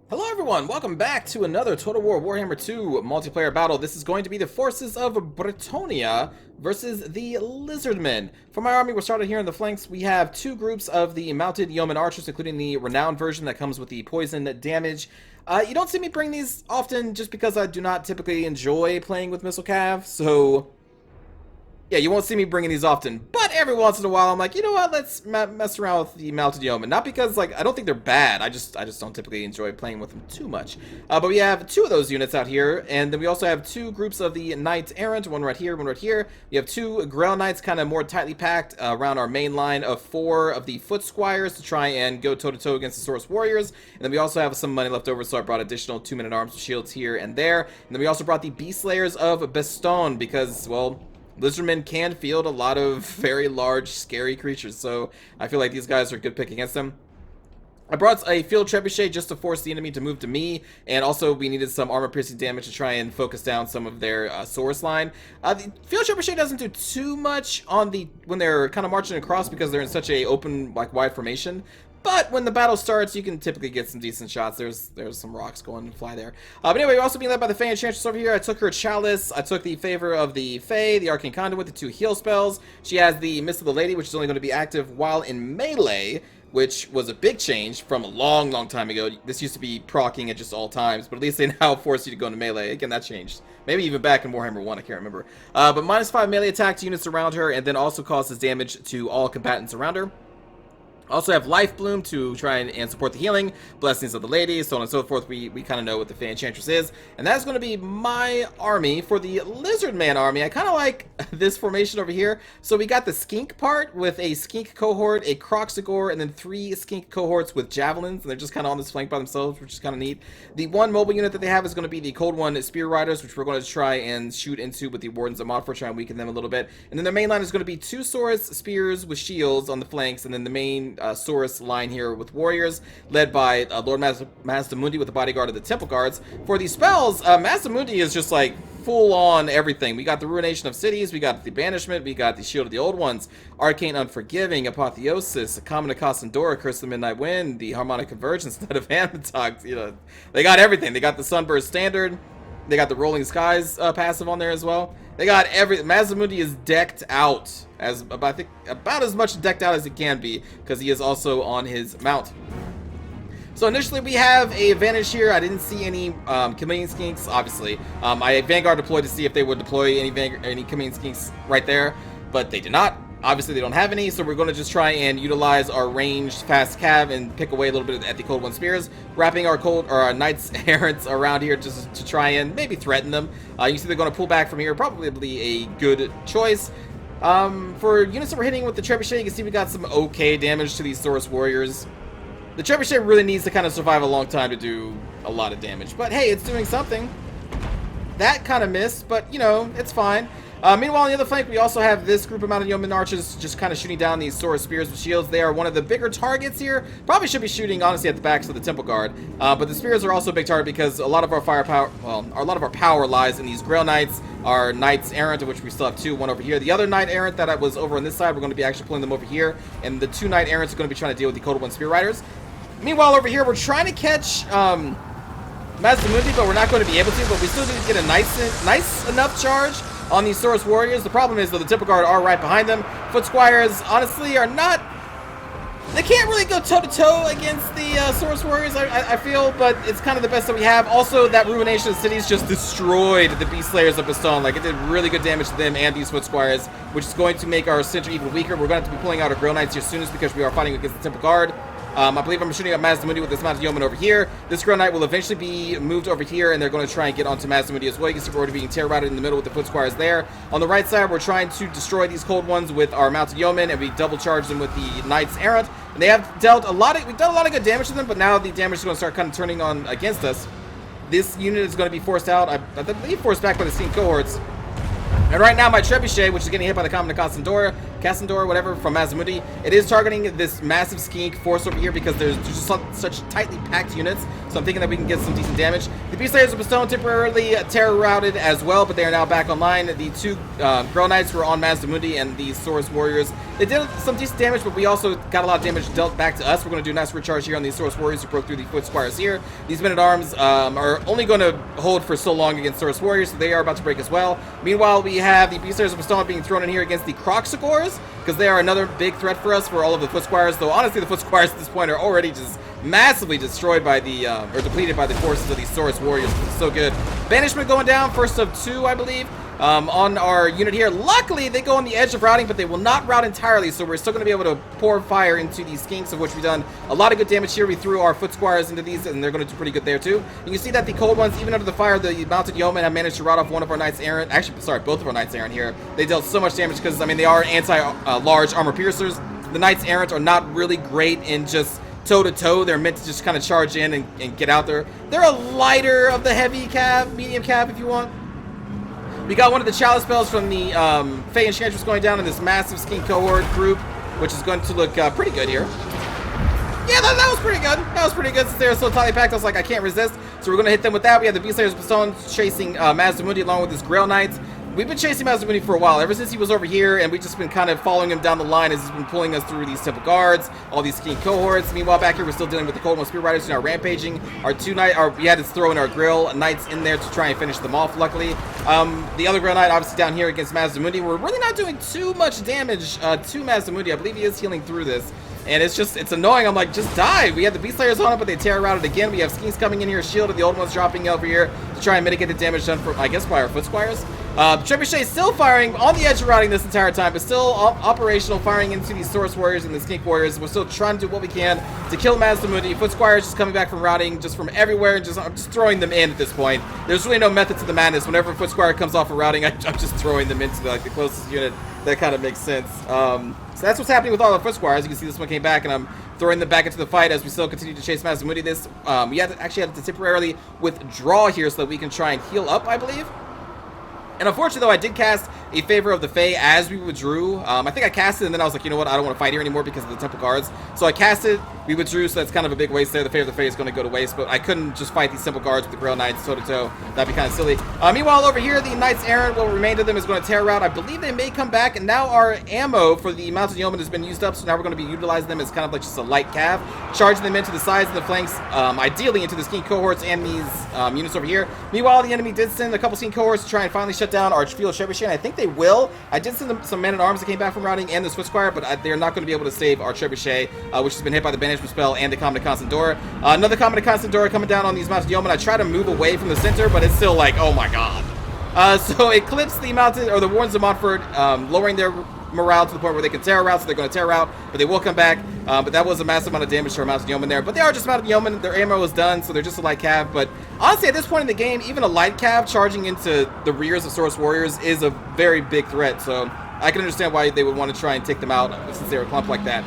Hello everyone, welcome back to another Total War Warhammer 2 multiplayer battle. This is going to be the forces of Bretonia versus the Lizardmen. For my army, we're started here in the flanks. We have two groups of the mounted yeoman archers, including the renowned version that comes with the poison damage. You don't see me bring these often just because I do not typically enjoy playing with Missile Cav, so yeah, you won't see me bringing these often, but every once in a while I'm like, you know what, let's mess around with the Mounted Yeoman. Not because, like, I don't think they're bad, I just don't typically enjoy playing with them too much. But we have two of those units out here, and then we also have two groups of the Knight Errant, one right here, one right here. We have two Grail Knights kind of more tightly packed around our main line of four of the Foot Squires to try and go toe-to-toe against the Source Warriors. And then we also have some money left over, so I brought additional 2-minute-arms shields here and there. And then we also brought the Beast Slayers of Bastogne because, well, Lizardmen can field a lot of very large, scary creatures, so I feel like these guys are a good pick against them. I brought a field trebuchet just to force the enemy to move to me, and also we needed some armor-piercing damage to try and focus down some of their source line. The field trebuchet doesn't do too much on when they're kind of marching across because they're in such a open, like, wide formation. But when the battle starts, you can typically get some decent shots. There's some rocks going to fly there. But anyway, we're also being led by the Fae Enchantress over here. I took her Chalice. I took the Favor of the Fae, the Arcane Conduit, the 2 heal spells. She has the Mist of the Lady, which is only going to be active while in melee, which was a big change from a long, long time ago. This used to be proccing at just all times, but at least they now force you to go into melee. Again, that changed. Maybe even back in Warhammer 1, I can't remember. But -5 melee attack to units around her, and then also causes damage to all combatants around her. Also have Life Bloom to try and support the healing, Blessings of the Lady, so on and so forth. We kind of know what the Fae Enchantress is. And that's going to be my army. For the Lizardman army, I kind of like this formation over here. So we got the Skink part with a Skink cohort, a Croxagore, and then 3 Skink cohorts with Javelins. And they're just kind of on this flank by themselves, which is kind of neat. The one mobile unit that they have is going to be the Cold One Spear Riders, which we're going to try and shoot into with the Wardens of Modfort, try and weaken them a little bit. And then their main line is going to be 2 swords, spears with shields on the flanks, and then the main Saurus line here with warriors, led by Lord Mazdamundi with the bodyguard of the Temple Guards. For the spells, Mazdamundi is just like full-on everything. We got the Ruination of Cities, we got the Banishment, we got the Shield of the Old Ones, Arcane Unforgiving, Apotheosis, Common Cassandora, Curse of the Midnight Wind, the Harmonic Convergence, Net of Amatox. You know, they got everything. They got the Sunburst Standard, they got the Rolling Skies passive on there as well. They got Mazdamundi is decked out as I think about as much decked out as it can be, because he is also on his mount. So initially we have a advantage here. I didn't see any Chameleon Skinks, obviously. I Vanguard deployed to see if they would deploy any Chameleon Skinks right there, but they did not. Obviously they don't have any, so we're going to just try and utilize our ranged fast cav and pick away a little bit at the Cold One Spears, wrapping our Knights Errants around here just to try and maybe threaten them. You see they're going to pull back from here, probably a good choice. For units that we're hitting with the Trebuchet, you can see we got some okay damage to these Source Warriors. The Trebuchet really needs to kind of survive a long time to do a lot of damage, but hey, it's doing something. That kind of missed, but you know, it's fine. Meanwhile, on the other flank, we also have this group of mounted yeoman archers just kind of shooting down these Source Spears with shields. They are one of the bigger targets here. Probably should be shooting, honestly, at the backs of the Temple Guard. But the Spears are also a big target because a lot of our firepower, well, a lot of our power lies in these Grail Knights, our Knights Errant, of which we still have 2, one over here. The other Knight Errant that was over on this side, we're going to be actually pulling them over here. And the 2 Knight Errants are going to be trying to deal with the Cold One Spear Riders. Meanwhile, over here, we're trying to catch Mazdamundi, but we're not going to be able to. But we still need to get a nice enough charge on these Source Warriors. The problem is, though, the Temple Guard are right behind them. Foot Squires, honestly, are not... They can't really go toe-to-toe against the Source Warriors, I feel, but it's kind of the best that we have. Also, that Ruination of Cities just destroyed the Beast Slayers of Bastogne. Like, it did really good damage to them and these Foot Squires, which is going to make our center even weaker. We're going to have to be pulling out our Grail Knights here soonest because we are fighting against the Temple Guard. I believe I'm shooting at Mazdamundi with this mounted yeoman over here. This Grail Knight will eventually be moved over here, and they're going to try and get onto Mazdamundi as well. You can see we're already being terror-routed in the middle with the Foot Squires there. On the right side, we're trying to destroy these Cold Ones with our mounted yeoman, and we double charge them with the Knights Errant. And they have dealt we've done a lot of good damage to them, but now the damage is going to start kind of turning on against us. This unit is going to be forced out, I believe forced back by the Skink cohorts. And right now, my Trebuchet, which is getting hit by the Common Cassandora, whatever, from Mazdamundi, it is targeting this massive Skink force over here because there's just such tightly packed units. So I'm thinking that we can get some decent damage. The Beast Slayers of Bastogne temporarily terror-routed as well, but they are now back online. The 2 Grail Knights were on Mazdamundi, and the Source Warriors They did some decent damage, but we also got a lot of damage dealt back to us. We're going to do a nice recharge here on these Source Warriors who broke through the Foot Squires here. These Men-at-Arms are only going to hold for so long against Source Warriors, so they are about to break as well. Meanwhile, we have the Beastlayers of Baston being thrown in here against the Croxagores, because they are another big threat for us for all of the Foot Squires, though honestly the Foot Squires at this point are already just massively destroyed by the, or depleted by the forces of these Source Warriors. It's so good. Banishment going down, first of 2, I believe. On our unit here. Luckily, they go on the edge of routing, but they will not route entirely, so we're still going to be able to pour fire into these skinks, of which we've done a lot of good damage here. We threw our Foot Squires into these, and they're going to do pretty good there, too. You can see that the cold ones, even under the fire, the Mounted Yeomen have managed to rout off one of our Knights Errant. Actually, sorry, both of our Knights Errant here. They dealt so much damage because, I mean, they are anti-large armor piercers. The Knights Errant are not really great in just toe-to-toe. They're meant to just kind of charge in and get out there. They're a lighter of the heavy cav, medium cav, if you want. We got one of the chalice spells from the Fey Enchantress going down in this massive skink cohort group, which is going to look pretty good here. Yeah, that was pretty good. That was pretty good since they were so tightly packed. I was like, I can't resist. So we're going to hit them with that. We have the Beastlayers of Baston chasing Mazdamundi along with his Grail Knights. We've been chasing Mazdamundi for a while, ever since he was over here, and we've just been kind of following him down the line as he's been pulling us through these Temple Guards, all these skink cohorts. Meanwhile, back here, we're still dealing with the Cold One Spear Riders who are now rampaging. We had to throw in our Grail Knights in there to try and finish them off, luckily. The other Grail Knight, obviously, down here against Mazdamundi. We're really not doing too much damage to Mazdamundi. I believe he is healing through this. And it's annoying. I'm like, just die. We have the Beastlayers on it, but they tear routed again. We have skinks coming in here, shielded. The old ones dropping over here to try and mitigate the damage done for, I guess, by our Foot Squires. Trebuchet still firing on the edge of routing this entire time, but still operational, firing into these Source Warriors and the Skink Warriors. We're still trying to do what we can to kill Mazdamundi. Foot Squires just coming back from routing, just from everywhere, and I'm just throwing them in at this point. There's really no method to the madness. Whenever a Foot Squire comes off of routing, I'm just throwing them into the closest unit. That kind of makes sense. So that's what's happening with all the Foot Squires. You can see this one came back, and I'm throwing them back into the fight as we still continue to chase Mazdamundi. We actually had to temporarily withdraw here so that we can try and heal up, I believe. And unfortunately, though, I did cast a Favor of the Fae as we withdrew. I think I cast it, and then I was like, you know what, I don't want to fight here anymore because of the Temple Guards. So I cast it, we withdrew, so that's kind of a big waste there. The Favor of the Fae is going to go to waste, but I couldn't just fight these Temple Guards with the Grail Knights toe-to-toe. That'd be kind of silly. Meanwhile, over here, the Knights Errant, what remained of them is going to tear out. I believe they may come back, and now our ammo for the Mounted Yeoman has been used up, so now we're going to be utilizing them as kind of like just a light cav, charging them into the sides and the flanks, ideally into the skink cohorts and these units over here. Meanwhile, the enemy did send a couple skink cohorts to try and finally shut down our field trebuchet, and I think they will. I did send them some men-at-arms that came back from routing and the Swift Squire, but they're not going to be able to save our trebuchet, which has been hit by the banishment spell and the Common Constant Door. Another Common Constant Door coming down on these Mounted Yeomen. I try to move away from the center, but it's still like, oh my god. So it clips the Mounted, or the Wardens of Montfort, lowering their morale to the point where they can tear out, so they're going to tear out, but they will come back. But that was a massive amount of damage to our Mounted Yeomen there. But they are just Mounted Yeomen. Their ammo is done, so they're just a light cav. But honestly, at this point in the game, even a light cav charging into the rears of Source Warriors is a very big threat. So I can understand why they would want to try and take them out since they're clumped like that.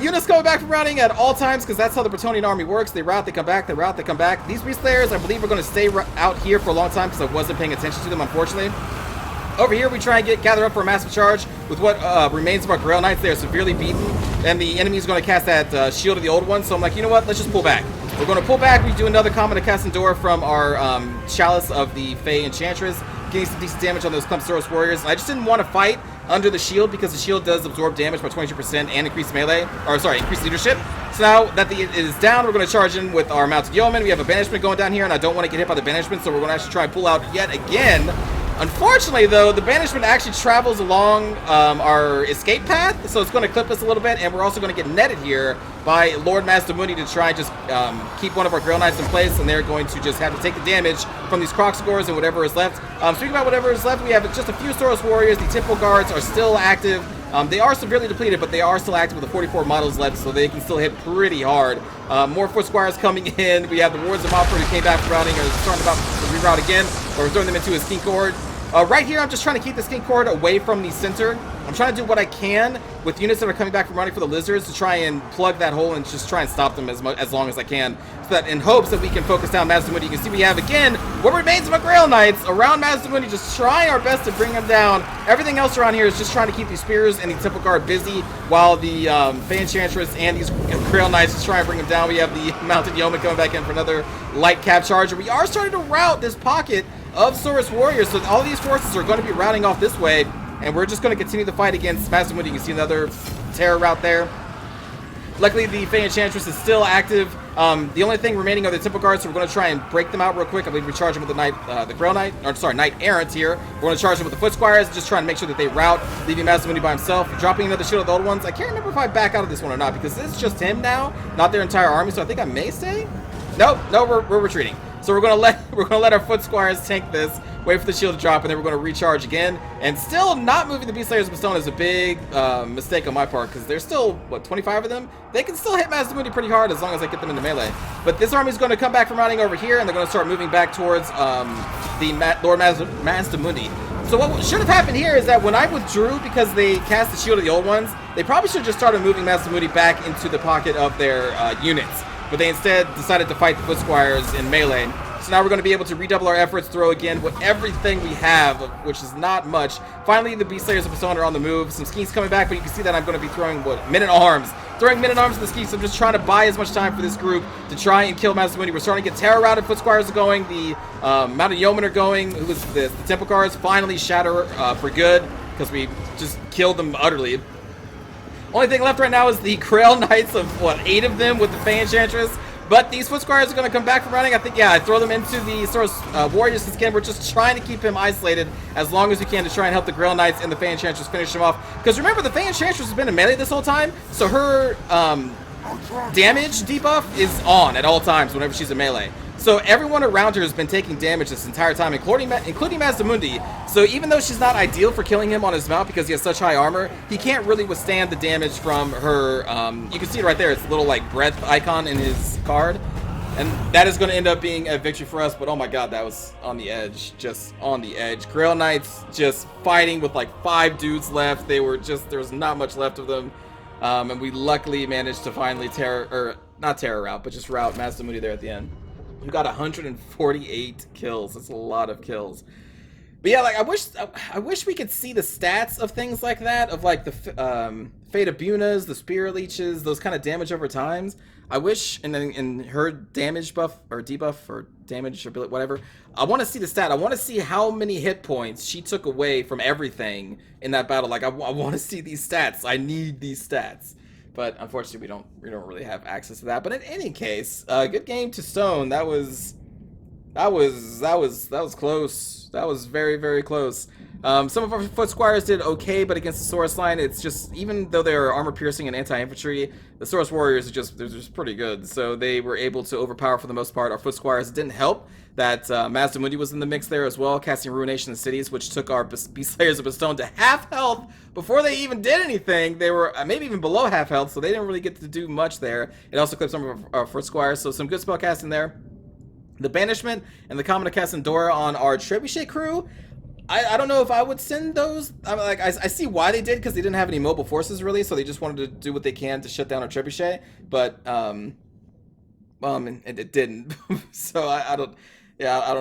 Units coming back from routing at all times, because that's how the Bretonnian army works. They rout, they come back, they rout, they come back. These Beastlayers, I believe, are going to stay out here for a long time because I wasn't paying attention to them, unfortunately. Over here, we try and gather up for a massive charge with what remains of our Grail Knights. They are severely beaten, and the enemy is going to cast that Shield of the Old One. So I'm like, you know what? Let's just pull back. We're going to pull back. We do another Common Constant Door from our Chalice of the Fey Enchantress, getting some decent damage on those Clump Source Warriors. I just didn't want to fight under the shield because the shield does absorb damage by 22% and increase melee, or sorry, increase leadership. So now that it is down, we're going to charge in with our Mounted Yeomen. We have a banishment going down here, and I don't want to get hit by the banishment, so we're going to actually try and pull out yet again. Unfortunately, though, the banishment actually travels along our escape path, so it's going to clip us a little bit, and we're also going to get netted here by Lord Mazdamundi to try and just keep one of our Grail Knights in place, and they're going to just have to take the damage from these Croxagores and whatever is left. Speaking about whatever is left, we have just a few Source Warriors. The Temple Guards are still active. They are severely depleted, but they are still active with the 44 models left, so they can still hit pretty hard. More Foot Squires coming in. We have the Wards of Montfort who came back from routing, or starting about to reroute again, or we're throwing them into a skink cohort. Right here, I'm just trying to keep the skink cohort away from the center. I'm trying to do what I can with units that are coming back from running for the lizards to try and plug that hole and just try and stop them as long as I can, so that in hopes that we can focus down Mazdamundi. You can see we have again what remains of our Grail Knights around Mazdamundi, just trying our best to bring him down. Everything else around here is just trying to keep these spears and the Temple Guard busy, while the Fey Enchantress and these Grail Knights just try and bring him down. We have the Mounted Yeoman coming back in for another light cap charge. We are starting to rout this pocket of Source Warriors, so all these forces are going to be routing off this way. and we're just going to continue the fight against Masamune. You can see another terror route there. Luckily, the Fey Enchantress is still active. The only thing remaining are the Temple Guards, so we're going to try and break them out real quick. I believe we charge them with the Grail Knight, or sorry, Knight Errant here. We're going to charge them with the Foot Squires, just trying to make sure that they rout, leaving Masamune by himself, dropping another shield of the old ones. I can't remember if I back out of this one or not, because it's just him now, not their entire army, so I think I may stay. Nope, no, we're retreating. So we're gonna let our Foot Squires tank this, wait for the shield to drop, and then we're gonna recharge again. And still not moving the Beast Slayers of Stone is a big mistake on my part, because there's still what, 25 of them. They can still hit Masamune pretty hard as long as I get them into melee. But this army is going to come back from routing over here, and they're going to start moving back towards the Lord Masamune. So what should have happened here is that when I withdrew because they cast the shield of the old ones, they probably should have just started moving Masamune back into the pocket of their units. But they instead decided to fight the Foot Squires in melee. So now we're going to be able to redouble our efforts, throw again with everything we have, which is not much. Finally, the Beast Slayers of Persona are on the move. Some Skeins coming back, but you can see that I'm going to be throwing, what, Men-at-Arms. Throwing Men-at-Arms to the Skeins. I'm just trying to buy as much time for this group to try and kill Masamune. We're starting to get Terror routed. Foot Squires are going. The Mounted Yeomen are going. Who is this? The Temple Guards finally shatter for good, because we just killed them utterly. Only thing left right now is the Grail Knights of, what, 8 of them with the Fey Enchantress. But these Foot Squires are going to come back from running. I think, yeah, I throw them into the Source Warriors since again, we're just trying to keep him isolated as long as we can to try and help the Grail Knights and the Fey Enchantress finish him off. Because remember, the Fey Enchantress has been in melee this whole time, so her damage debuff is on at all times whenever she's in melee. So everyone around her has been taking damage this entire time, including Masamune. So even though she's not ideal for killing him on his mount because he has such high armor, he can't really withstand the damage from her. You can see it right there. It's a little like breath icon in his card. And that is going to end up being a victory for us. But oh my god, that was on the edge. Just on the edge. Grail Knights just fighting with like 5 dudes left. They were just, there was not much left of them. And we luckily managed to finally not terror out, but just rout Masamune there at the end. We got 148 kills. That's a lot of kills. But yeah, like I wish we could see the stats of things like that, of like the Fate of Bunas, the Spirit Leeches, those kind of damage over times. I wish, and then in her damage buff or debuff or damage ability, whatever, I want to see the stat. I want to see how many hit points she took away from everything in that battle. Like I want to see these stats. I need these stats. But unfortunately, we don't really have access to that. But in any case, good game to Stone. That was close. That was very, very close. Some of our Foot Squires did okay, but against the Saurus line, it's just, even though they are armor piercing and anti-infantry, the Saurus Warriors they're just pretty good. So they were able to overpower for the most part our Foot Squires. It didn't help that Masamune was in the mix there as well, casting Ruination of Cities, which took our Beast Slayers of Stone to half health before they even did anything. They were maybe even below half health, so they didn't really get to do much there. It also clipped some of our Foot Squires, so some good spell casting there. The Banishment and the Common Cast Endora on our Trebuchet crew, I don't know if I would send those. I see why they did, because they didn't have any mobile forces really, so they just wanted to do what they can to shut down our Trebuchet, but it didn't. So I don't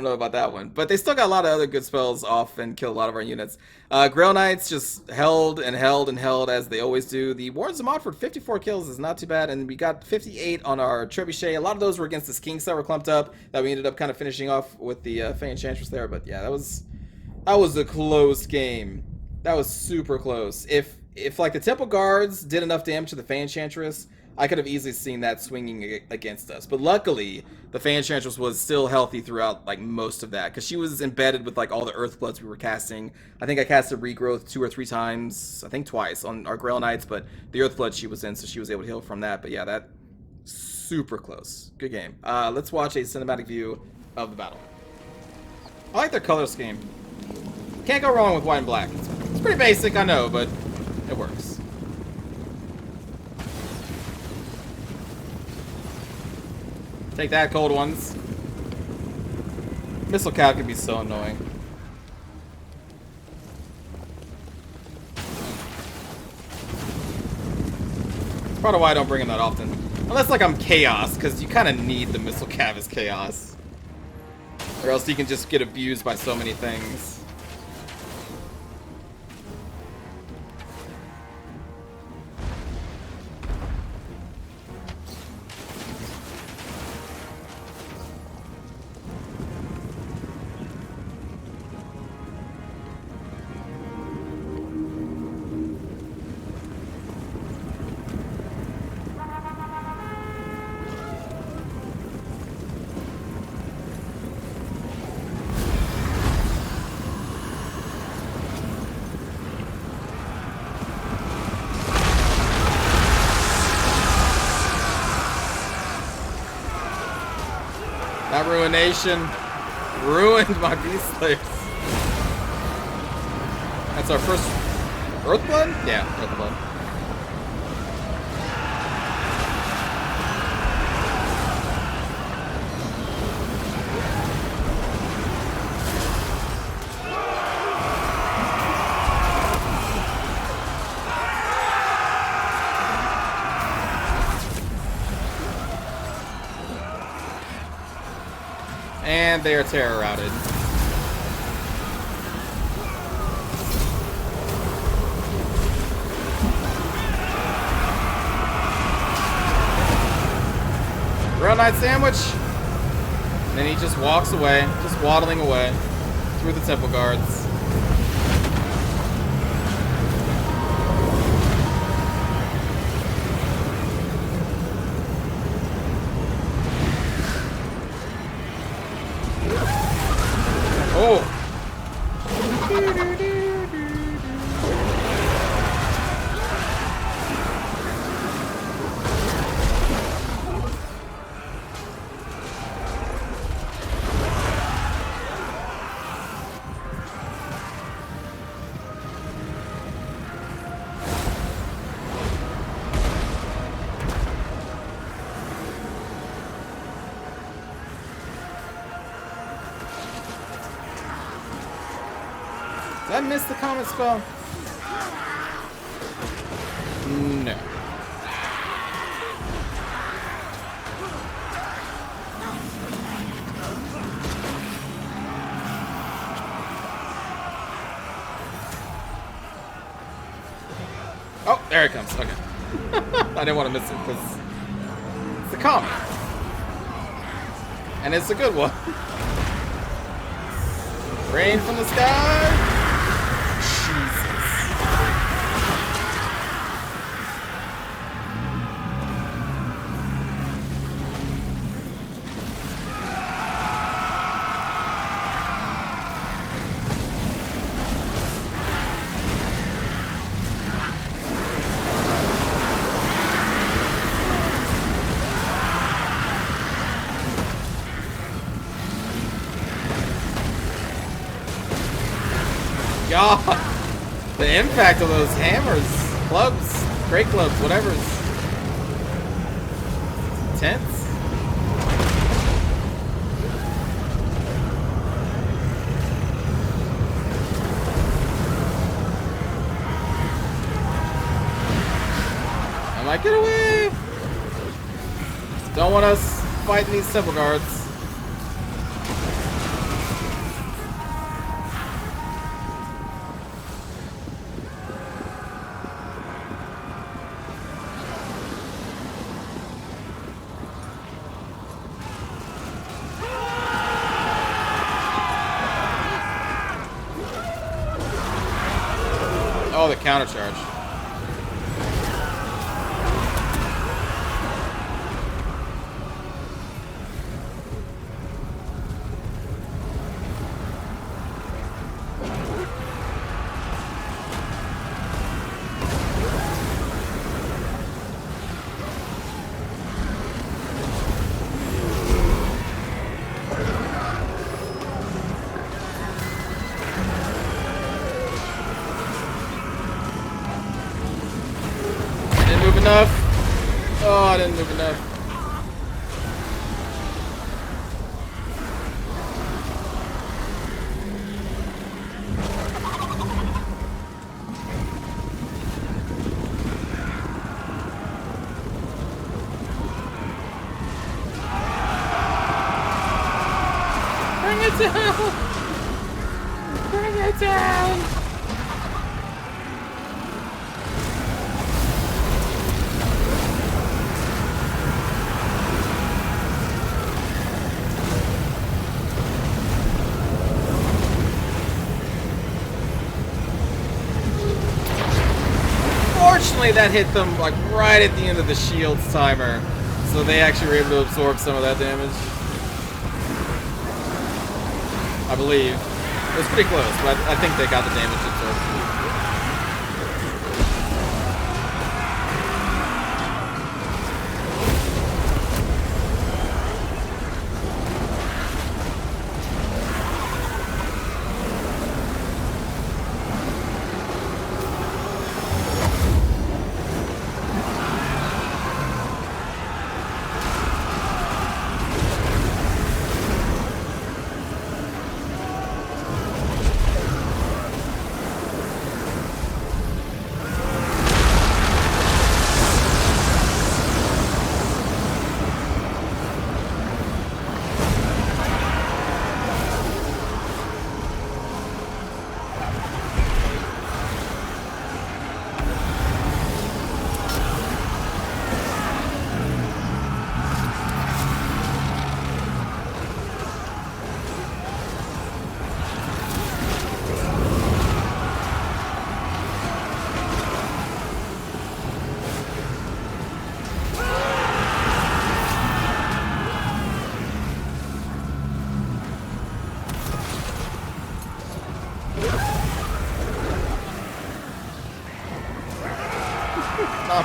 know about that one, but they still got a lot of other good spells off and killed a lot of our units. Grail Knights just held and held and held as they always do. The Wardens of Montfort, 54 kills is not too bad, and we got 58 on our Trebuchet. A lot of those were against the Skinks that were clumped up that we ended up kind of finishing off with the Fey Enchantress there. But yeah, that was a close game. That was super close. If like the Temple Guards did enough damage to the Fey Enchantress, I could have easily seen that swinging against us. But luckily, the Fey Enchantress was still healthy throughout like most of that, because she was embedded with like all the Earthbloods we were casting. I think I casted Regrowth 2 or 3 times, I think twice on our Grail Knights, but the Earthblood she was in, so she was able to heal from that. But yeah, that super close. Good game. Let's watch a cinematic view of the battle. I like their color scheme. Can't go wrong with white and black. It's pretty basic, I know, but it works. Take that, cold ones. Missile Cav can be so annoying. That's probably why I don't bring him that often. Unless, like, I'm Chaos, because you kind of need the Missile Cav as Chaos. Or else you can just get abused by so many things. That ruination ruined my Beast Slayers. That's our first Earthblood? Yeah, Earthblood. And they are terror routed. Real nice sandwich. And then he just walks away, just waddling away through the temple guards. Oh! Did I miss the comet spell? No. Oh, there it comes. Okay. I didn't want to miss it because it's a comet. And it's a good one. Rain from the sky. God, the impact of those hammers, clubs, great clubs, whatever's intense. I'm like, get away! Don't want us fighting these temple guards. Oh, the counter charge. Enough. Oh, I didn't move enough. Bring it down. Bring it down. Fortunately, that hit them like right at the end of the shield's timer, so they actually were able to absorb some of that damage. I believe. It was pretty close, but I think they got the damage absorbed.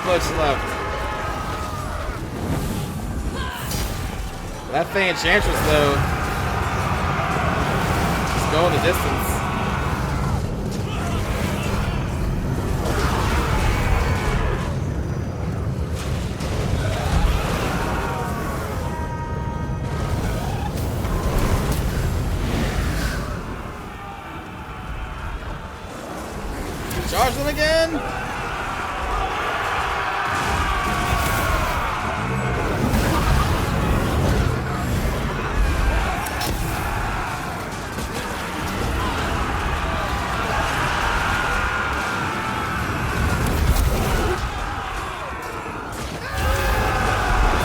Not much left. That Fey Enchantress, though, is going the distance. Charge them again!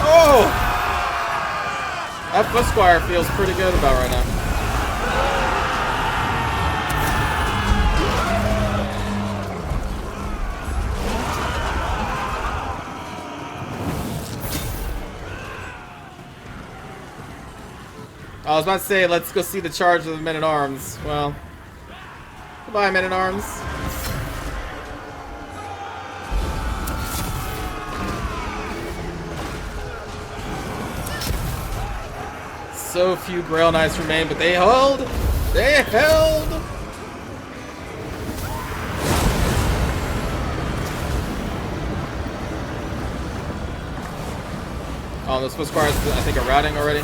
Oh! That Foot Squire feels pretty good about right now. I was about to say, let's go see the charge of the Men-at-Arms. Well, goodbye, Men-at-Arms. So few Grail Knights remain, but they held! They held! Oh, those Foot Squires, I think, are routing already.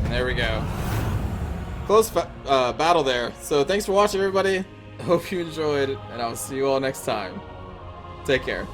There we go. Close battle there. So thanks for watching, everybody. I hope you enjoyed, and I'll see you all next time. Take care.